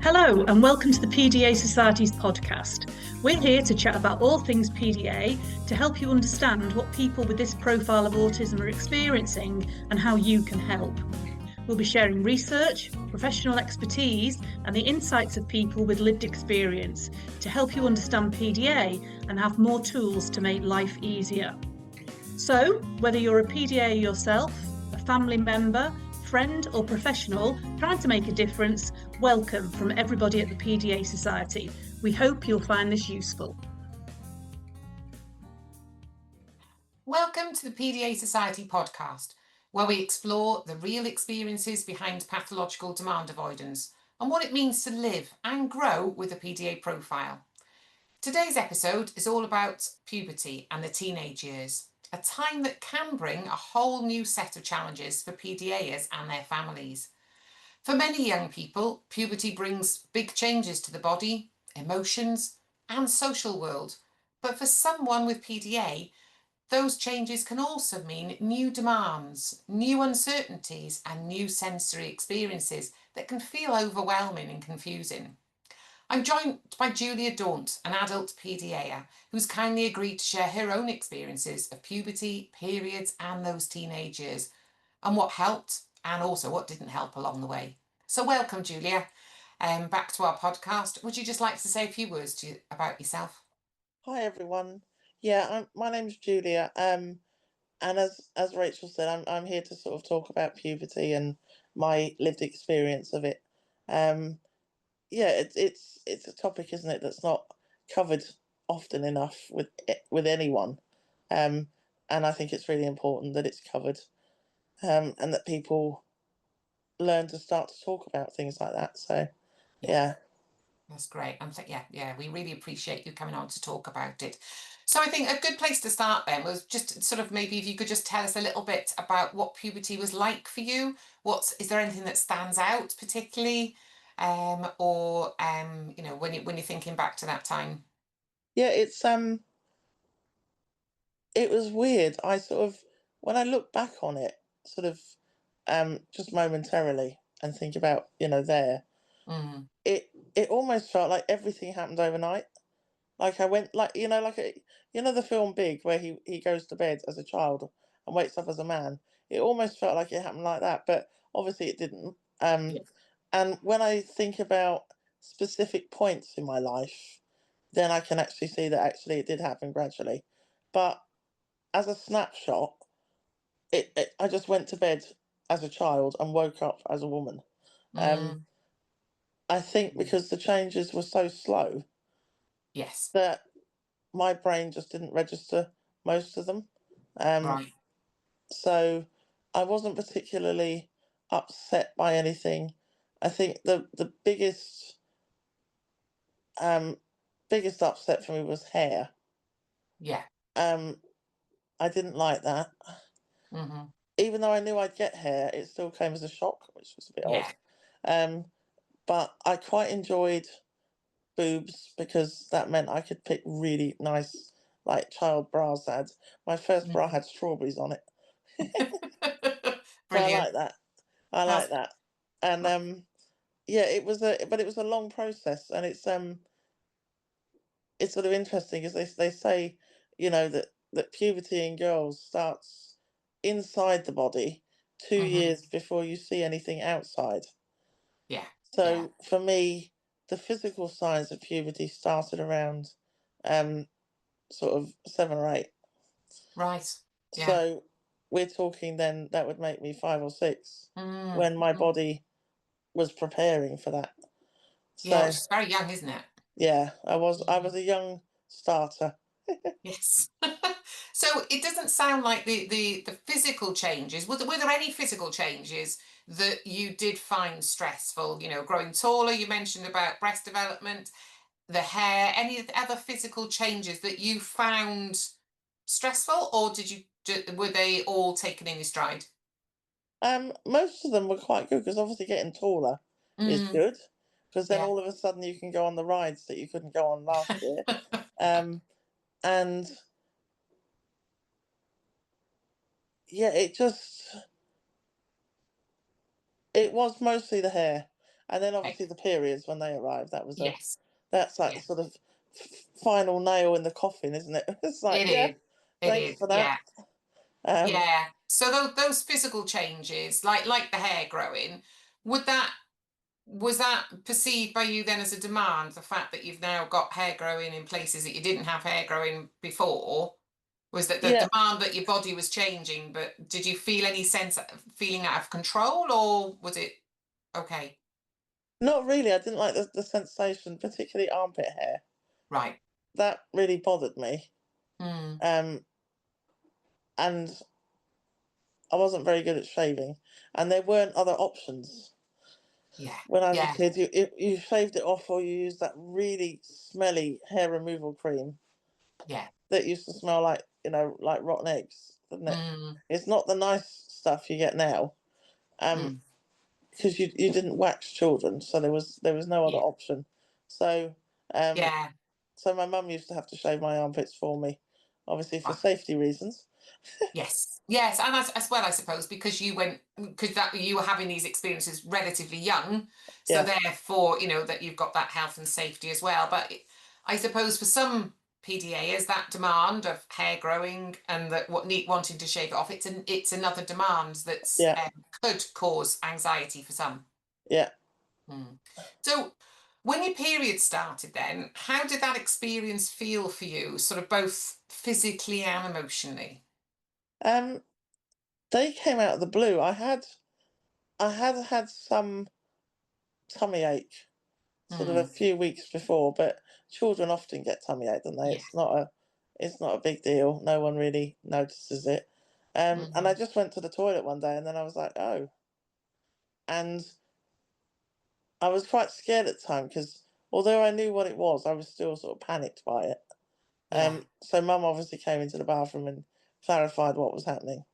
Hello and welcome to the PDA Society's podcast. We're here to chat about all things PDA to help you understand what people with this profile of autism are experiencing and how you can help. We'll be sharing research, professional expertise and the insights of people with lived experience to help you understand PDA and have more tools to make life easier. So, whether you're a PDA yourself, a family member, friend or professional trying to make a difference, welcome from everybody at the PDA Society. We hope you'll find this useful. Welcome to the PDA Society podcast, where we explore the real experiences behind pathological demand avoidance and what it means to live and grow with a PDA profile. Today's episode is all about puberty and the teenage years, a time that can bring a whole new set of challenges for PDAers and their families. For many young people, puberty brings big changes to the body, emotions, and social world. But for someone with PDA, those changes can also mean new demands, new uncertainties, and new sensory experiences that can feel overwhelming and confusing. I'm joined by Julia Daunt, an adult PDAer, who's kindly agreed to share her own experiences of puberty, periods, and those teenage years, and what helped and also what didn't help along the way. So welcome, Julia, back to our podcast. Would you just like to say a few words about yourself? Hi everyone. Yeah, my name's Julia. And as Rachel said, I'm here to sort of talk about puberty and my lived experience of it. Yeah, it's a topic, isn't it, that's not covered often enough with anyone. And I think it's really important that it's covered, and that people learn to start to talk about things like that. So, yeah. That's great. We really appreciate you coming on to talk about it. So I think a good place to start then was just sort of maybe if you could just tell us a little bit about what puberty was like for you. Is there anything that stands out particularly, when you're thinking back to that time? Yeah, it was weird. I sort of, when I look back on it, sort of, just momentarily and think about, there, it almost felt like everything happened overnight. Like I went, the film Big, where he goes to bed as a child and wakes up as a man. It almost felt like it happened like that, but obviously it didn't. Yeah. And when I think about specific points in my life, then I can actually see that actually it did happen gradually. But as a snapshot, I just went to bed as a child and woke up as a woman. I think because the changes were so slow, Yes. that my brain just didn't register most of them. Right. So I wasn't particularly upset by anything. I think the biggest upset for me was hair. Yeah. I didn't like that. Even though I knew I'd get hair, it still came as a shock, which was a bit odd. But I quite enjoyed boobs because that meant I could pick really nice, like, child bras. My first bra had strawberries on it. So I like that. I like that. And yeah, it was a long process, and it's sort of interesting because they say, that puberty in girls starts inside the body 2 years before you see anything outside. Yeah. So for me, the physical signs of puberty started around sort of 7 or 8. Right. Yeah. So we're talking then that would make me 5 or 6 when my body was preparing for that. Yeah, So which is very young, isn't it? yeah, I was a young starter. Yes. So it doesn't sound like the physical changes. Were there any physical changes that you did find stressful? Growing taller, you mentioned about breast development, the hair, any other physical changes that you found stressful, or were they all taken in your stride? Most of them were quite good because obviously getting taller is good, because then all of a sudden you can go on the rides that you couldn't go on last year. And yeah, it was mostly the hair. And then Okay. obviously the periods when they arrived, Yes. that's like the Yeah. sort of final nail in the coffin, isn't it? It's like, It yeah, is. It thanks is. for that. Yeah. Yeah. So those physical changes, like the hair growing, would that was that perceived by you then as a demand, the fact that you've now got hair growing in places that you didn't have hair growing before? Was that the Yeah, demand that your body was changing, but did you feel any sense of feeling out of control, or was it okay? not really. I didn't like the sensation, particularly armpit hair. Right. That really bothered me. Mm. Um, and I wasn't very good at shaving, and there weren't other options. Yeah. When I was a Yeah. kid, you shaved it off, or you used that really smelly hair removal cream Yeah. that used to smell like, like rotten eggs, didn't it? Mm. It's not the nice stuff you get now, Mm. because you didn't wax children, so there was no other Yeah. option. So um, Yeah. so my mum used to have to shave my armpits for me, obviously for Right. safety reasons. Yes, yes, and as well, I suppose, because you were having these experiences relatively young, so Yeah, therefore, that you've got that health and safety as well. But I suppose for some PDAers, that demand of hair growing and that wanting to shave it off, it's another demand that's yeah, could cause anxiety for some. yeah. Mm. So, when your period started, then how did that experience feel for you, sort of both physically and emotionally? Um, they came out of the blue. I had some tummy ache sort of a Mm. few weeks before, but children often get tummy ache, don't they? Yeah. It's not a big deal. No one really notices it. And I Mhm. just went to the toilet one day, and then I was like, oh, and I was quite scared at the time because although I knew what it was, I was still sort of panicked by it. Yeah. So Mum obviously came into the bathroom and clarified what was happening,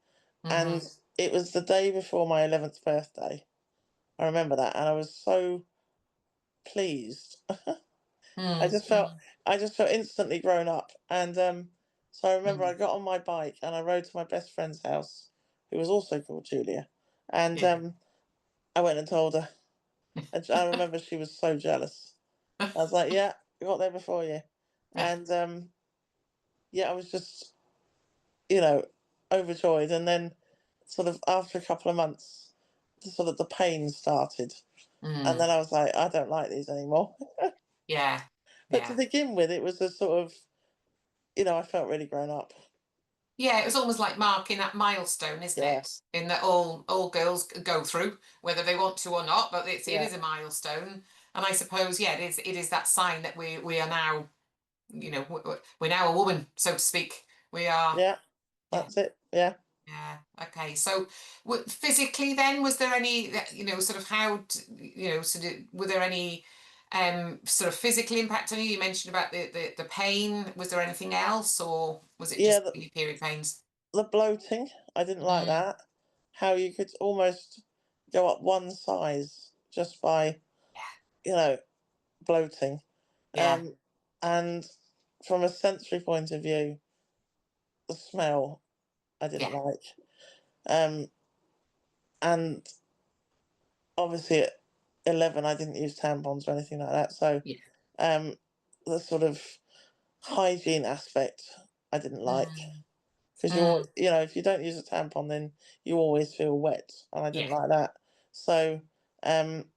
and Hmm. it was the day before my 11th birthday. I remember that, and I was so pleased. I Mm. just felt Mm. I just felt instantly grown up, and so I remember I Mm. got on my bike and I rode to my best friend's house, who was also called Julia, and Yeah. I went and told her, and I remember she was so jealous. I was like, "Yeah, I got there before you," and yeah, I was just you know overjoyed, and then sort of after a couple of months, the pain started, and Mm. then I was like, "I don't like these anymore." Yeah. But to Yeah. begin with, it was a sort of I felt really grown up. Yeah, it was almost like marking that milestone, isn't Yeah, it? In that all girls go through, whether they want to or not, but it yeah, is a milestone. And I suppose, yeah, it is that sign that we are now, we're now a woman, so to speak. We are, yeah. yeah. That's it. Yeah, Yeah. Okay. So, physically, then, was there any, sort of sort of, were there any, sort of physical impact on you? You mentioned about the pain. Was there anything else, or was it yeah. just The, your period pains? the bloating, I didn't like Mm. that. How you could almost go up one size just by you know bloating, Yeah. um, and from a sensory point of view, the smell I didn't Yeah. like, um, and obviously at 11 I didn't use tampons or anything like that. So Yeah. um, the sort of hygiene aspect I didn't like. Mm. Because Mm. if you don't use a tampon, then you always feel wet, and I didn't Yeah. like that. So um,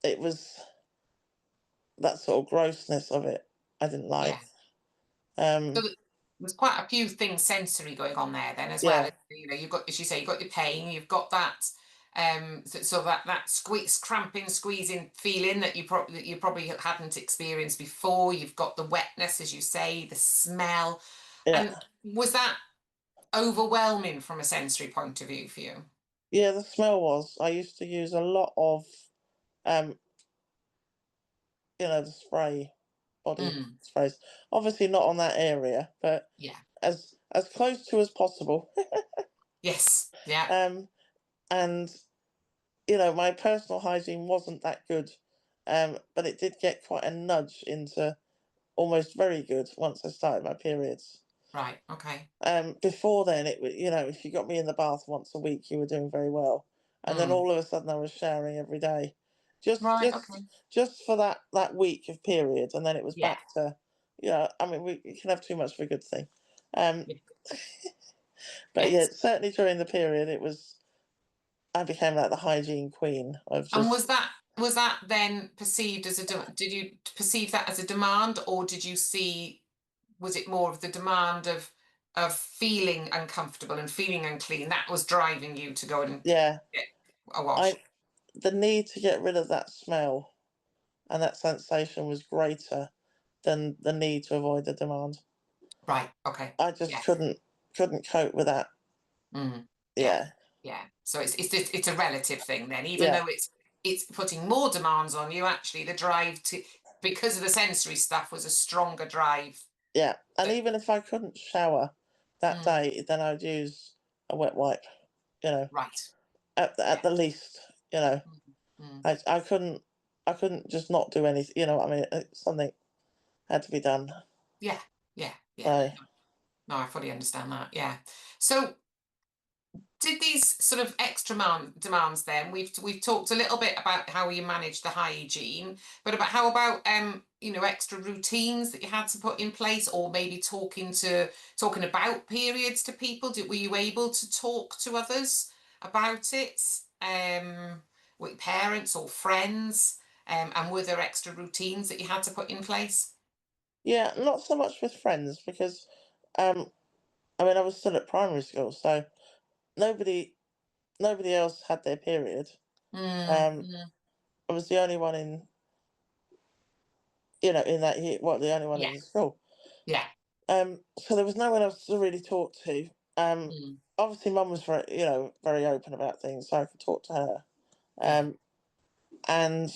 it was that sort of grossness of it I didn't like. Yeah. So Um, there's quite a few things sensory going on there then as well. yeah, You've got, as you say, you've got your pain, you've got that so that squeeze, cramping, squeezing feeling that you probably hadn't experienced before. You've got the wetness, as you say, the smell. yeah, And was that overwhelming from a sensory point of view for you? yeah. The smell was. I used to use a lot of um, the spray, body Mm. sprays. Obviously not on that area, but Yeah. as close to as possible. Yes. Yeah. um, and my personal hygiene wasn't that good, but it did get quite a nudge into almost very good once I started my periods. Right. Okay. Before then, it was if you got me in the bath once a week, you were doing very well, and then Mm. all of a sudden I was showering every day, just Right, just okay. just for that week of period, and then it was Yeah. back to, I mean, we can have too much of a good thing. Um, Yeah. but yeah, Yes. certainly during the period, I became like the hygiene queen of And just. was that then perceived as did you perceive that as a demand, or did you see, was it more of the demand of feeling uncomfortable and feeling unclean that was driving you to go and Yeah, get a wash? I the need to get rid of that smell and that sensation was greater than the need to avoid the demand. Right, okay. I just Yeah. couldn't cope with that. Mm. Yeah. Yeah, Yeah. So it's a relative thing then, even yeah, though it's putting more demands on you, actually the drive to, because of the sensory stuff, was a stronger drive. yeah. And That, even if I couldn't shower that mm, day, then I'd use a wet wipe. You know, right. at Yeah. the least. You know, Mm, mm. I couldn't just not do anything. You know what I mean? Something had to be done. Yeah. Yeah. Yeah. So No, I fully understand that. Yeah. So did these sort of extra demands then, we've talked a little bit about how you manage the hygiene, but how about extra routines that you had to put in place, or maybe talking about periods to people? Were you able to talk to others about it, with parents or friends, and were there extra routines that you had to put in place? yeah, not so much with friends because, um, I mean, I was still at primary school, so nobody nobody else had their period. Mm, Um, mm, I was the only one in that year. Well, the only one yeah, in the school. yeah. So there was no one else to really talk to. Mm, Obviously, Mum was very open about things, so I could talk to her. yeah, Um, and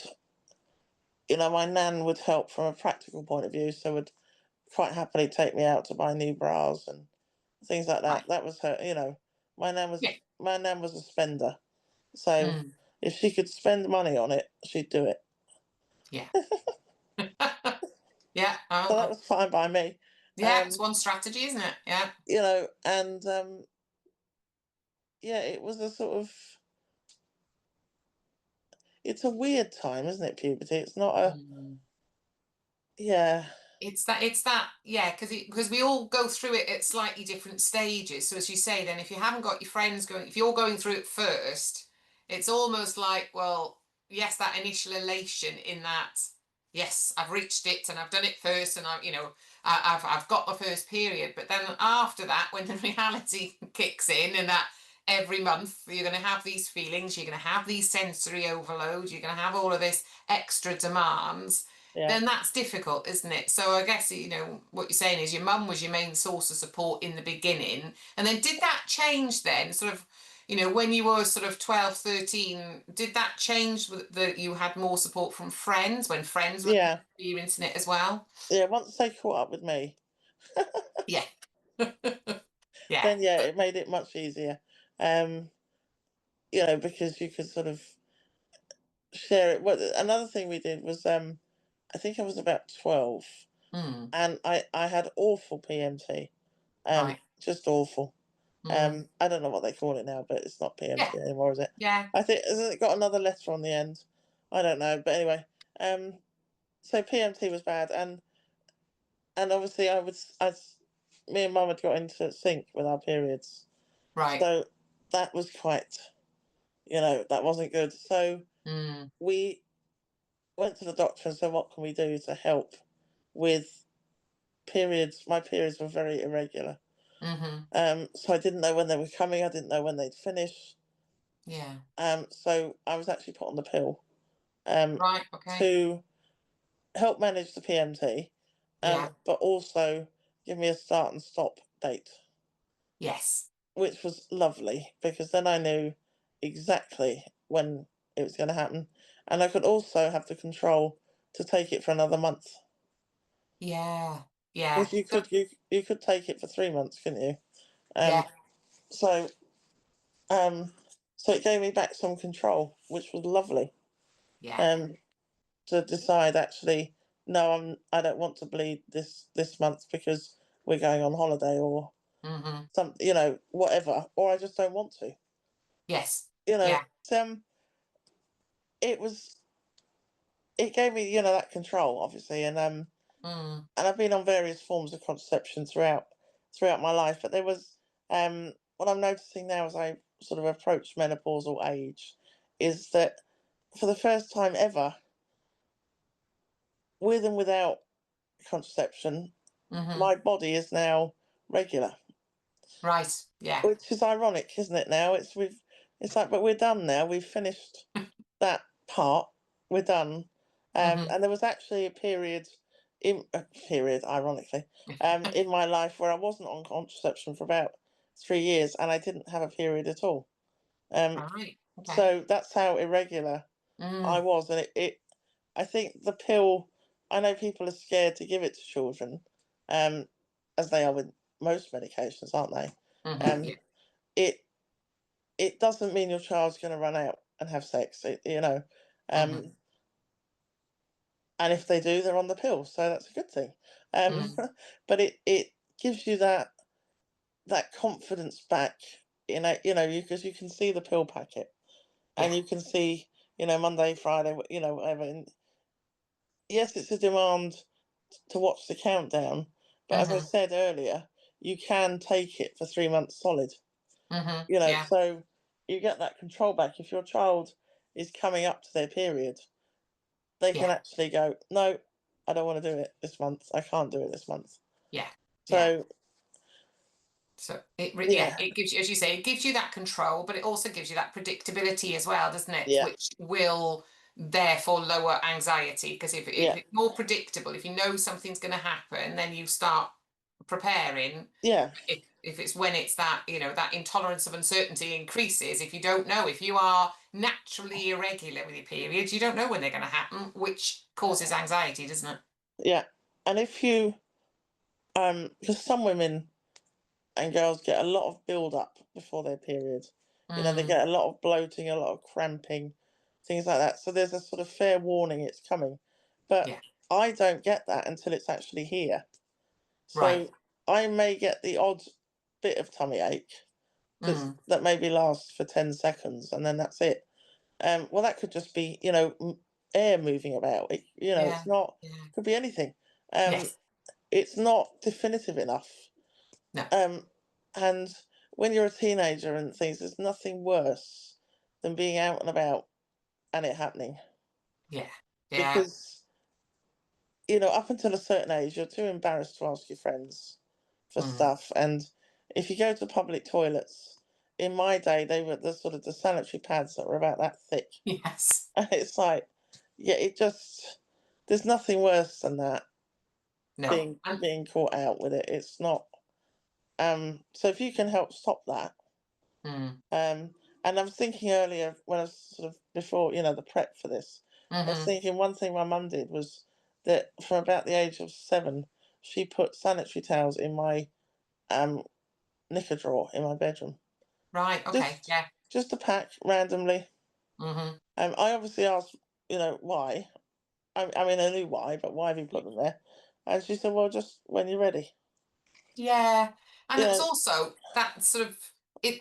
my nan would help from a practical point of view, so would quite happily take me out to buy new bras and things like right. that. That was her. Yeah. My nan was a spender, so Mm, if she could spend money on it, she'd do it. yeah. Yeah. So that was fine by me. Yeah, it's one strategy, isn't it? Yeah. And yeah, it was a sort of, it's a weird time, isn't it, puberty? It's not a, Mm. yeah, It's that, yeah, because we all go through it at slightly different stages. So as you say, then if you haven't got your friends going, if you're going through it first, it's almost like, well, yes, that initial elation in that, yes, I've reached it and I've done it first, and I've got my first period. But then after that, when the reality kicks in, and that every month you're going to have these feelings, you're going to have these sensory overload, you're going to have all of this extra demands, yeah, then that's difficult, isn't it? So I guess, what you're saying is your mum was your main source of support in the beginning. And then did that change then, sort of, when you were sort of 12, 13? Did that change that you had more support from friends, when friends were yeah, experiencing it as well? yeah. Once they caught up with me, Yeah. Yeah. then yeah, it made it much easier. Um, because you could sort of share it. Well, another thing we did was, I think I was about 12, Mm, and I had awful PMT. right. Just awful. Mm, I don't know what they call it now, but it's not yeah. PMT anymore, is it? Yeah. I think, has it got another letter on the end? I don't know, but anyway. So PMT was bad, and obviously me and Mum had got into sync with our periods, Right. so that was quite, that wasn't good. So Mm, we went to the doctor and said, what can we do to help with periods? My periods were very irregular. mm-hmm. So I didn't know when they were coming. I didn't know when they'd finish. Yeah. So I was actually put on the pill, um, Right. Okay. to help manage the PMT, Yeah. but also give me a start and stop date, Yes. which was lovely because then I knew exactly when it was going to happen, and I could also have the control to take it for another month. Yeah. Yeah. Because you could take it for 3 months, couldn't you? Um, Yeah. so um, so it gave me back some control, which was lovely. Yeah. Um, to decide actually, no, I don't want to bleed this month because we're going on holiday or Mm-hmm. whatever, or I just don't want to. Yes. You know, Yeah. it was. it gave me, that control, obviously, and I've been on various forms of contraception throughout my life. But there was what I'm noticing now as I sort of approach menopausal age is that for the first time ever, with and without contraception, my body is now regular, Right. Yeah. which is ironic, isn't it? Now it's like, but we're done now. We've finished that part. We're done. And there was actually a period, ironically, in my life where I wasn't on contraception for about 3 years, and I didn't have a period at all. Right. Okay. So that's how irregular I Mm. was, and I think the pill. I know people are scared to give it to children, um, as they are with most medications, aren't they? Yeah. It it doesn't mean your child's going to run out and have sex, Mm-hmm. um, and if they do, they're on the pill, so that's a good thing. Um, Mm. but it gives you that confidence back, because you can see the pill packet, Yeah. and you can see, Monday, Friday, whatever. And yes, it's a demand to watch the countdown, but as I Mm-hmm. said earlier, you can take it for 3 months solid. Mm-hmm. You know, Yeah. so you get that control back. If your child is coming up to their period, they can Yeah. actually go, no, I don't want to do it this month. I can't do it this month. Yeah. Yeah. So So yeah, it gives you, as you say, it gives you that control, but it also gives you that predictability as well, doesn't it? yeah, Which will therefore lower anxiety, because if yeah, it's more predictable, if you know something's going to happen, then you start preparing. yeah, If it's when it's that, that intolerance of uncertainty increases, if you don't know, if you are naturally irregular with your periods, you don't know when they're going to happen, which causes anxiety, doesn't it? yeah. And if you, because some women and girls get a lot of build up before their period. They Mm, get a lot of bloating, a lot of cramping, things like that. So there's a sort of fair warning it's coming. But yeah. I don't get that until it's actually here. Right. So I may get the odd bit of tummy ache Mm, that maybe lasts for 10 seconds, and then that's it. Well, that could just be, air moving about. yeah. It's not, Yeah. could be anything. Um, Yes. it's not definitive enough. No. Um, and when you're a teenager and things, there's nothing worse than being out and about and it happening. Yeah. Yeah. Because, up until a certain age, you're too embarrassed to ask your friends for Mm. stuff. And if you go to public toilets, in my day, they were the sanitary pads that were about that thick. Yes. And it's like, yeah, there's nothing worse than that, No. being caught out with it. It's not. So if you can help stop that. Mm. And I was thinking earlier when I was sort of before, the prep for this, I was Hmm. thinking one thing my mum did was that from about the age of 7, she put sanitary towels in my um knicker drawer in my bedroom. Right. Okay. Just Yeah. just a pack randomly. Hmm. I obviously asked, why. I mean, I knew why, but why have you put them there? And she said, well, just when you're ready. Yeah. And You it's know, also that sort of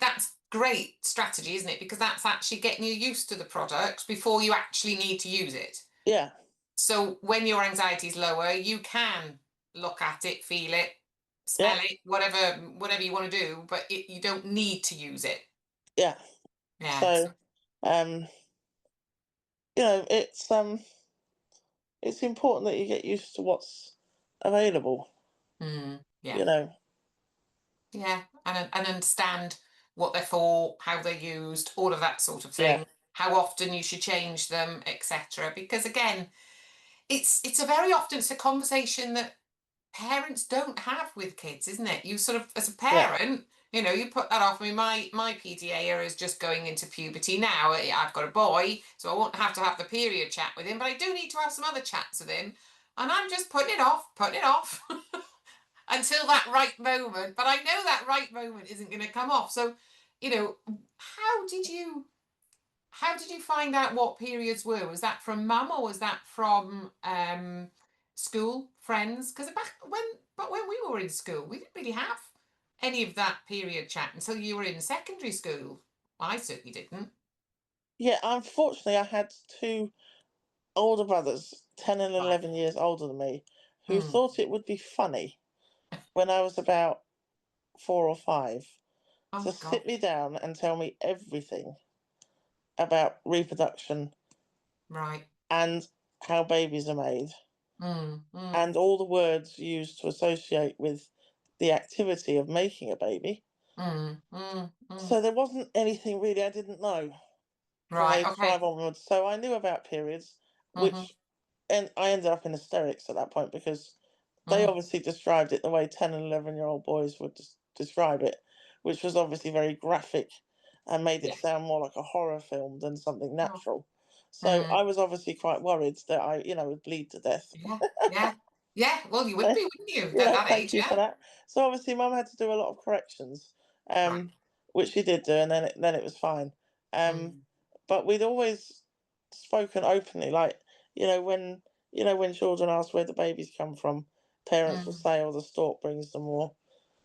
that's great strategy, isn't it? Because that's actually getting you used to the product before you actually need to use it. yeah, So when your anxiety is lower, you can look at it, feel it, yeah, smell it, whatever you want to do, but you don't need to use it. yeah. Yeah. So, um, you know, it's um it's important that you get used to what's available. Yeah. You know, Yeah, and understand what they're for, how they're used, all of that sort of yeah, thing, how often you should change them, etc. Because again, it's a very often it's a conversation that parents don't have with kids, isn't it? You sort of, as a yeah, parent, you put that off. I mean, my PDA is just going into puberty now. I've got a boy, so I won't have to have the period chat with him, but I do need to have some other chats with him, and I'm just putting it off. Until that right moment. But I know that right moment isn't going to come off. So, you know, how did you how did you find out what periods were? Was that from mum or was that from school friends? Because when we were in school, we didn't really have any of that period chat until you were in secondary school. I certainly didn't. yeah. Unfortunately, I had two older brothers, 10 and Right. 11 years older than me, who Mm. thought it would be funny when I was about 4 or 5 Oh to God. sit me down and tell me everything about reproduction Right. and how babies are made Mm. and all the words used to associate with the activity of making a baby. Mm. So there wasn't anything really I didn't know from Right. age Okay. 5 onwards. So I knew about periods, Mm-hmm. which, and I ended up in hysterics at that point because they Mm. obviously described it the way 10 and 11-year-old boys would describe it, which was obviously very graphic and made it Yeah. sound more like a horror film than something Oh. natural. So Mm. I was obviously quite worried that I, would bleed to death. Yeah. Yeah. Yeah. Well, you would be, wouldn't you? At that Thank age, you for yeah. that. So obviously, Mum had to do a lot of corrections, Right. which she did do, and then it was fine. Um, Mm. but we'd always spoken openly, like when children ask where the babies come from, parents will Mm. say, "Oh, the stork brings them," or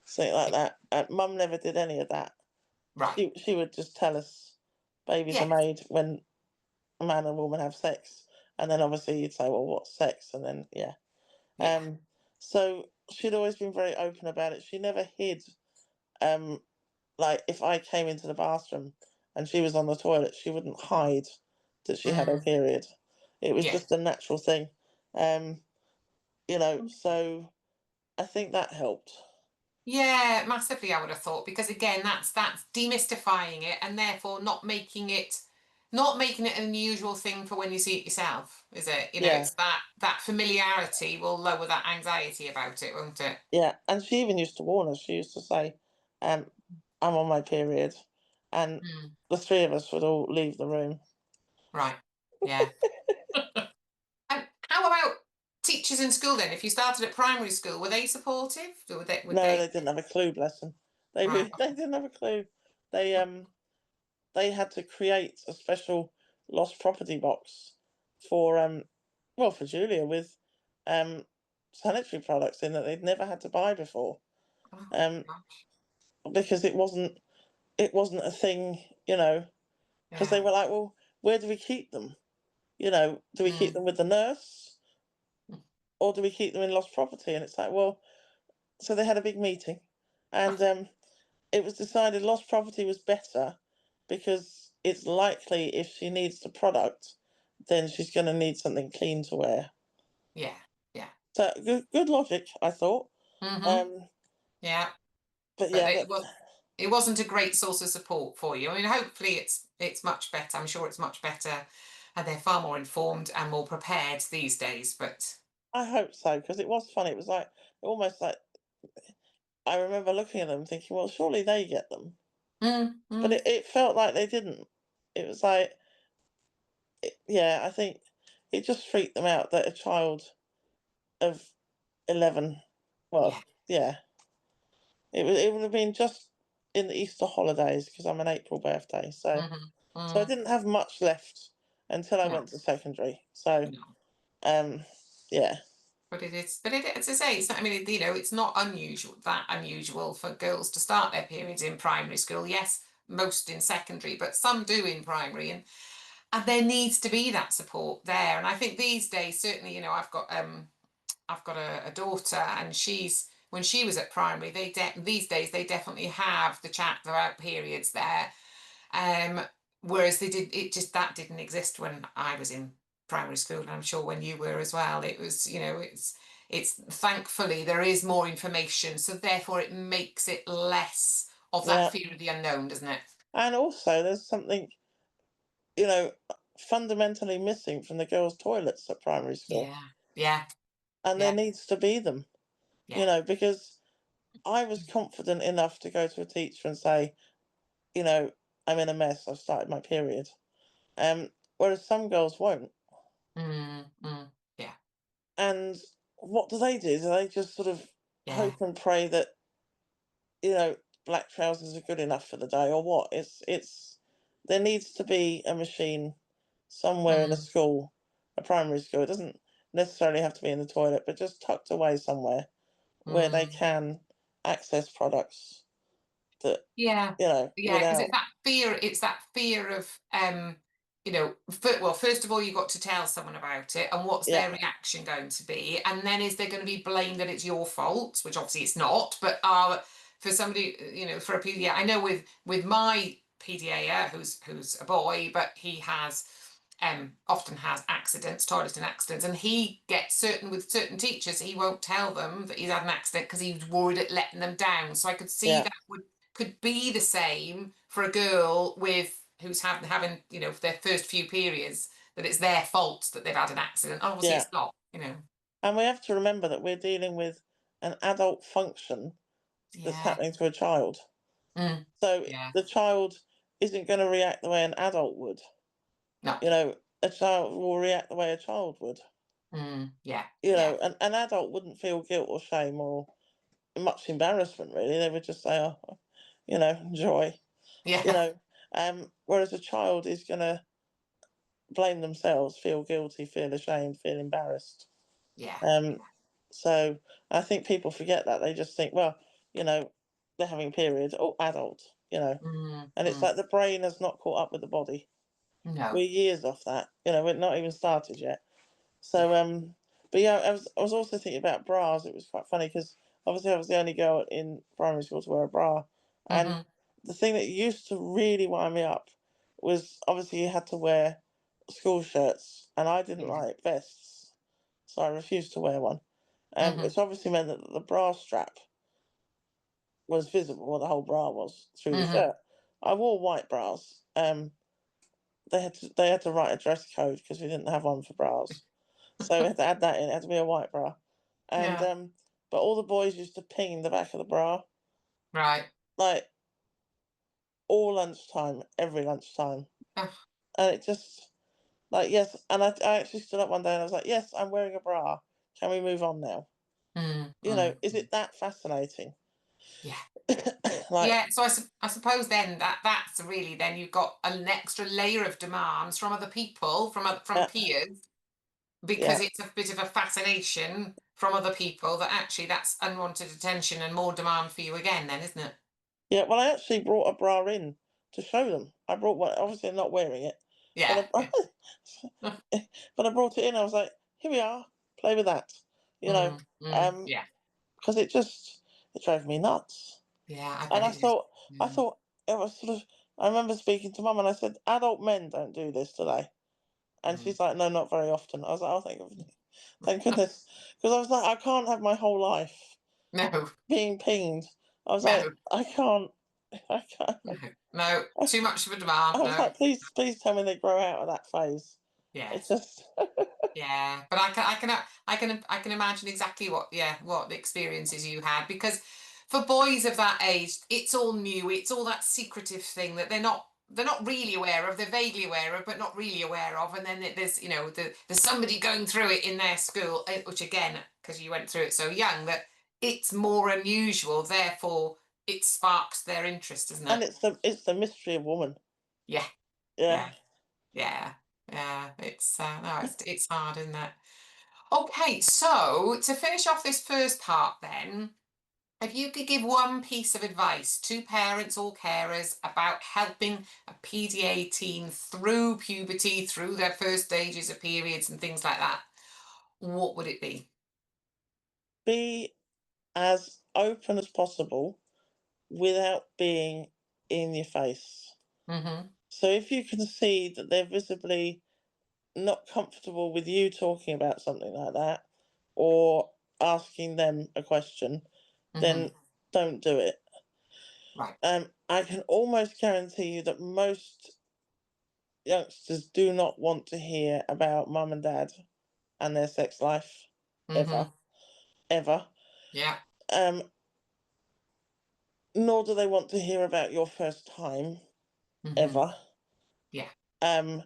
something like Yeah. that. Mum never did any of that. Right. She would just tell us babies are Yes. made when a man and woman have sex, and then obviously you'd say, "Well, what's sex?" And then yeah. Yeah. Um, so she'd always been very open about it. She never hid. Um, like if I came into the bathroom and she was on the toilet, she wouldn't hide that she had her Mm. period. It was Yeah. just a natural thing. Um, so I think that helped. Yeah, massively, I would have thought, because again, that's demystifying it and therefore not making it an unusual thing for when you see it yourself, is it? Yeah, It's that familiarity will lower that anxiety about it, won't it? yeah. And she even used to warn us. She used to say, um, "I'm on my period," and Mm. the three of us would all leave the room. Right. Yeah. And how about teachers in school then? If you started at primary school, were they supportive? Or would No, they? they didn't have a clue. Bless them. They Right. really, they didn't have a clue. They had to create a special lost property box for for Julia with um sanitary products in that they'd never had to buy before. Oh, Um, gosh. because it wasn't a thing, because they Yeah. were like, well, where do we keep them? Do we keep Mm. them with the nurse or do we keep them in lost property? And it's like, well, so they had a big meeting, and it was decided lost property was better because it's likely if she needs the product, then she's going to need something clean to wear. Yeah. Yeah. So good logic, I thought. Mm-hmm. Um, Yeah. but But yeah, but it wasn't a great source of support for you. I mean, hopefully it's much better. I'm sure it's much better, and they're far more informed and more prepared these days. But I hope so because it was funny. It was like almost like I remember looking at them thinking, well, surely they get them, but mm. it felt like they didn't. It was like, yeah, I think it just freaked them out that a child of 11, Yeah. well, yeah, it would have been just in the Easter holidays because I'm an April birthday, so Mm-hmm. I Mm. didn't have much left until I No, went to secondary. So no. um, yeah, But it is. But as I say, it's not, I mean, it's not unusual for girls to start their periods in primary school. Yes, most in secondary, but some do in primary, and there needs to be that support there. And I think these days, certainly, I've got a daughter, and when she was at primary, these days they definitely have the chat about periods there. Um, Whereas that didn't exist when I was in primary school, and I'm sure when you were as well. It was, it's thankfully there is more information, so therefore it makes it less of that yeah, fear of the unknown, doesn't it? and also there's something you know fundamentally missing from the girls' toilets at primary school, Yeah, yeah, and there yeah, needs to be them. yeah. Because I was confident enough to go to a teacher and say, you know, I'm in a mess. I've started my period. Whereas some girls won't. Yeah, And what do? Do they just sort of yeah. hope and pray that you know black trousers are good enough for the day, or what? It's there needs to be a machine somewhere in a Mm, school, a primary school. It doesn't necessarily have to be in the toilet, but just tucked away somewhere where they mm. can access products that Yeah, yeah, because without. it's that fear. It's that fear of you know, well, first of all, you've got to tell someone about it, and what's Yeah. their reaction going to be? And then is there going to be blame that it's your fault, which obviously it's not, but for somebody, you know, for a PDA, I know with my PDA who's a boy, but he has often has accidents, toilet accidents, and he gets with certain teachers, he won't tell them that he's had an accident because he's worried at letting them down. So I could see Yeah. that could be the same for a girl who's having, you know, their first few periods, that it's their fault that they've had an accident. Obviously, Yeah. it's not, you know. And we have to remember that we're dealing with an adult function that's Yeah. happening to a child. Mm. So Yeah. the child isn't going to react the way an adult would. No. You know, a child will react the way a child would. Yeah. You Yeah. know, an adult wouldn't feel guilt or shame or much embarrassment, really. They would just say, oh, you know, enjoy. Yeah. You know, whereas a child is going to blame themselves, feel guilty, feel ashamed, feel embarrassed. Yeah. So I think people forget that. They just think, well, you know, they're having periods, or adult, you know. And it's like the brain has not caught up with the body. No. We're years off that. You know, we're not even started yet. So, Yeah. but yeah, I was also thinking about bras. It was quite funny because obviously I was the only girl in primary school to wear a bra. And the thing that used to really wind me up was obviously you had to wear school shirts, and I didn't Yeah. like vests, so I refused to wear one. Which obviously meant that the bra strap was visible, or the whole bra was through the shirt. I wore white bras. They had to write a dress code because we didn't have one for bras, so we had to add that in. It had to be a white bra, and Yeah. but all the boys used to ping the back of the bra, Right. like all lunchtime, every lunchtime, Ugh. and it just like yes, and I actually stood up one day and I was like, yes, I'm wearing a bra. Can we move on now? You know, is it that fascinating? Yeah. Like, Yeah, so I suppose then that's really, then you've got an extra layer of demands from other people, from yeah, peers, because yeah, it's a bit of a fascination from other people that actually that's unwanted attention and more demand for you again then, isn't it? yeah. Well, I actually brought a bra in to show them. I brought one. Obviously, I'm not wearing it, Yeah, but I, yeah. but I brought it in. I was like, here we are, play with that. You know, Yeah, because it drove me nuts. yeah, I bet And it is. I Yeah. thought it was sort of. I remember speaking to Mum, and I said, adult men don't do this, do they? And Mm. she's like, no, not very often. I was like, oh, thank goodness, because I was like, I can't have my whole life No, being pinged. I was like, no, I can't, I can't. no, no, I too much of a demand, was no. like, please tell me they grow out of that phase. It's Yes. just, Yeah, but I can imagine exactly what the experiences you had, because for boys of that age it's all new, it's all that secretive thing that they're not really aware of, they're vaguely aware of but not really aware of, and then there's, you know, there's somebody going through it in their school, which again, because you went through it so young, that it's more unusual, therefore it sparks their interest, doesn't it? and it's the mystery of woman. Yeah, Yeah. yeah, yeah, yeah, it's no, it's hard, isn't it? Okay, so to finish off this first part then, if you could give one piece of advice to parents or carers about helping a PDA teen through puberty, through their first stages of periods and things like that, what would it be? Be as open as possible without being in your face. Mm-hmm. So if you can see that they're visibly not comfortable with you talking about something like that, or asking them a question, Mm-hmm. then don't do it. Right. I can almost guarantee you that most youngsters do not want to hear about mum and dad and their sex life ever, Mm-hmm. ever. Yeah. Um, Nor do they want to hear about your first time Mm-hmm. ever. Yeah. Um,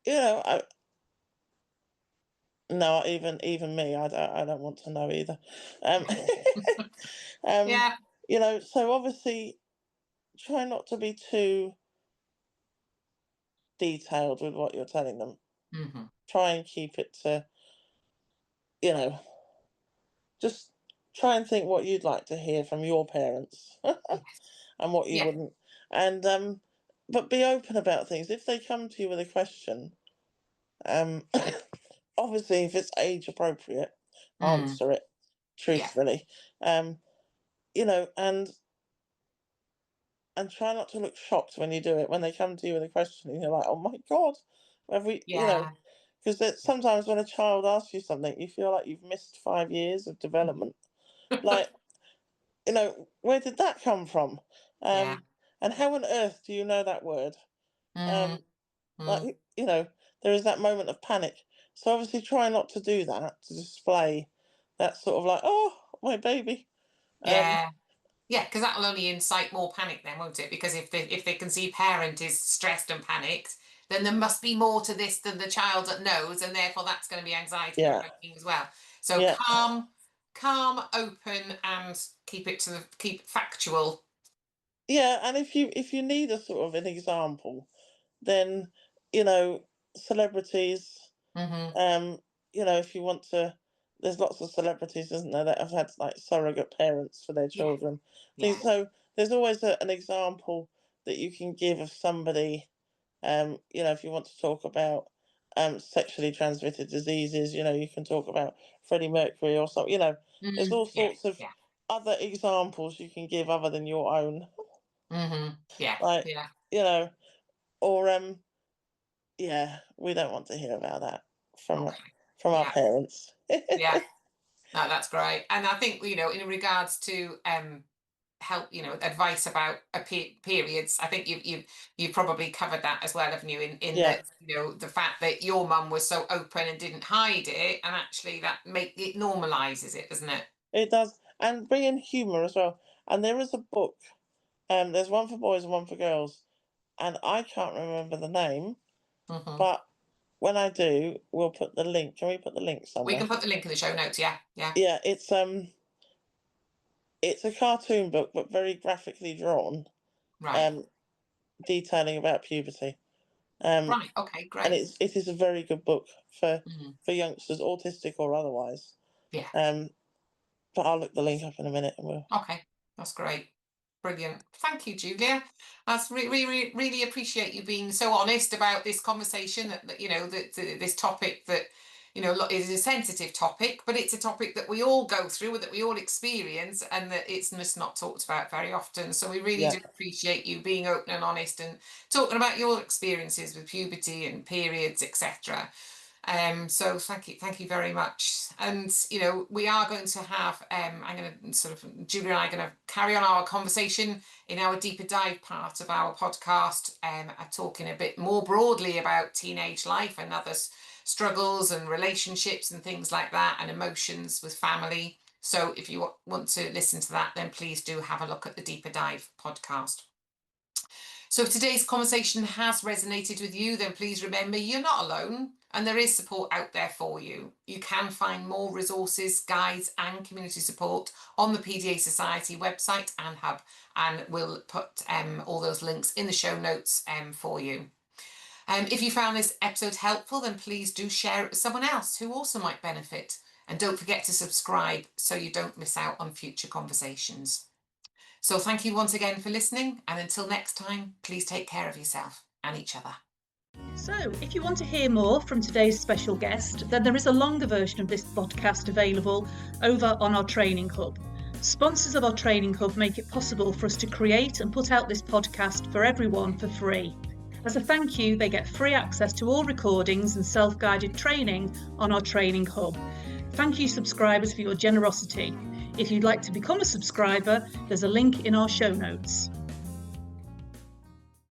you know, no, even me, I don't want to know either. Um, um, Yeah. you know, so obviously try not to be too detailed with what you're telling them. Mm-hmm. Try and keep it to, you know, just try and think what you'd like to hear from your parents Yes. and what you Yeah. wouldn't. And but be open about things. If they come to you with a question, obviously if it's age appropriate, answer it truthfully. You know, and try not to look shocked when you do it. When they come to you with a question and you're like, oh my God, have we, you know, Yeah. because sometimes when a child asks you something, you feel like you've missed 5 years of development. Like, you know, where did that come from? Yeah. And how on earth do you know that word? Mm, Like, you know, there is that moment of panic. So obviously try not to do that, to display that sort of like, oh, my baby. yeah. Yeah, because that will only incite more panic then, won't it? Because if they can see parent is stressed and panicked, then there must be more to this than the child that knows, and therefore that's going to be anxiety Yeah, provoking as well. So yeah. calm, open, and keep it factual. Yeah, and if you need a sort of an example, then, you know, celebrities, Mm-hmm. you know, if you want to, there's lots of celebrities, isn't there, that have had like surrogate parents for their Yeah, children. yeah. So there's always an example that you can give of somebody, you know, if you want to talk about sexually transmitted diseases, you know, you can talk about Freddie Mercury or something, you know, there's all Yeah, sorts of yeah. other examples you can give other than your own. Mm-hmm. Yeah, Like, yeah, you know, or yeah, we don't want to hear about that from okay. our Yeah, parents. yeah. No, that's great. And I think, you know, in regards to help, you know, advice about periods, I think you've probably covered that as well, haven't you? In Yeah, that, you know, the fact that your mum was so open and didn't hide it, and actually that it normalizes it, doesn't it? it does, and bring in humour as well. And there is a book, there's one for boys and one for girls, and I can't remember the name, Hmm. but when I do, we'll put the link. Can we put the link We somewhere? can put the link in the show notes. Yeah, yeah. Yeah, it's a cartoon book, but very graphically drawn, Right, um, detailing about puberty. Um, right. Okay, and great. it is a very good book for Hmm. youngsters, autistic or otherwise. Yeah. Um, but I'll look the link up in a minute and we'll. Okay, that's great. Brilliant. Thank you, Julia. That's really appreciate you being so honest about this conversation that you know, that this topic that, you know, is a sensitive topic, but it's a topic that we all go through, that we all experience, and that it's just not talked about very often. So we really Yeah. do appreciate you being open and honest and talking about your experiences with puberty and periods, etc. So thank you very much. And you know, we are going to have I'm going to sort of Julia and I are going to carry on our conversation in our deeper dive part of our podcast, talking a bit more broadly about teenage life and other struggles and relationships and things like that, and emotions with family. So if you want to listen to that, then please do have a look at the deeper dive podcast. So if today's conversation has resonated with you, then please remember you're not alone and there is support out there for you. You can find more resources, guides and community support on the PDA Society website and hub, and we'll put all those links in the show notes for you. If you found this episode helpful, then please do share it with someone else who also might benefit. And don't forget to subscribe so you don't miss out on future conversations. So thank you once again for listening, and until next time, please take care of yourself and each other. So, if you want to hear more from today's special guest, then there is a longer version of this podcast available over on our training hub. Sponsors of our training hub make it possible for us to create and put out this podcast for everyone for free. As a thank you, they get free access to all recordings and self-guided training on our training hub. Thank you, subscribers, for your generosity. If you'd like to become a subscriber, there's a link in our show notes.